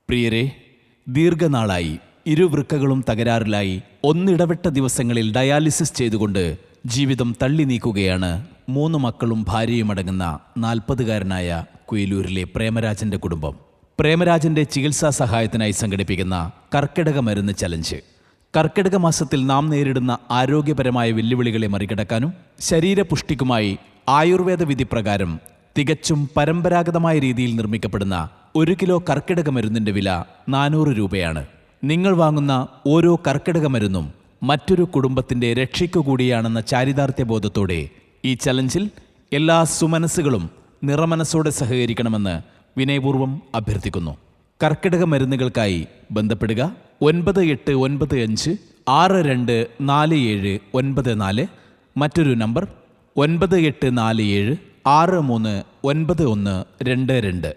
പ്രിയരെ, ദീർഘനാളായി ഇരുവൃക്കകളും തകരാറിലായി ഒന്നിടവിട്ട ദിവസങ്ങളിൽ ഡയാലിസിസ് ചെയ്തുകൊണ്ട് ജീവിതം തള്ളി നീക്കുകയാണ് 3 മക്കളും ഭാര്യയുമടങ്ങുന്ന 40-കാരനായ കുയിലൂരിലെ പ്രേമരാജന്റെ കുടുംബം. പ്രേമരാജന്റെ ചികിത്സാ സഹായത്തിനായി സംഘടിപ്പിക്കുന്ന കർക്കിടക മരുന്ന് ചലഞ്ച്. കർക്കിടക മാസത്തിൽ നാം നേരിടുന്ന ആരോഗ്യപരമായ വെല്ലുവിളികളെ മറികടക്കാനും ശരീരപുഷ്ടിക്കുമായി ആയുർവേദ വിധി പ്രകാരം തികച്ചും പരമ്പരാഗതമായ രീതിയിൽ നിർമ്മിക്കപ്പെടുന്ന 1 കിലോ കർക്കിടക മരുന്നിന്റെ വില 400 രൂപയാണ്. നിങ്ങൾ വാങ്ങുന്ന ഓരോ കർക്കിടക മരുന്നും മറ്റൊരു കുടുംബത്തിന്റെ രക്ഷയ്ക്കു കൂടിയാണെന്ന ചാരിതാർത്ഥ്യ ബോധത്തോടെ ഈ ചലഞ്ചിൽ എല്ലാ സുമനസ്സുകളും നിറമനസ്സോടെ സഹകരിക്കണമെന്ന് വിനയപൂർവ്വം അഭ്യർത്ഥിക്കുന്നു. കർക്കിടക മരുന്നുകൾക്കായി ബന്ധപ്പെടുക 9895624794, മറ്റൊരു നമ്പർ 9847639122.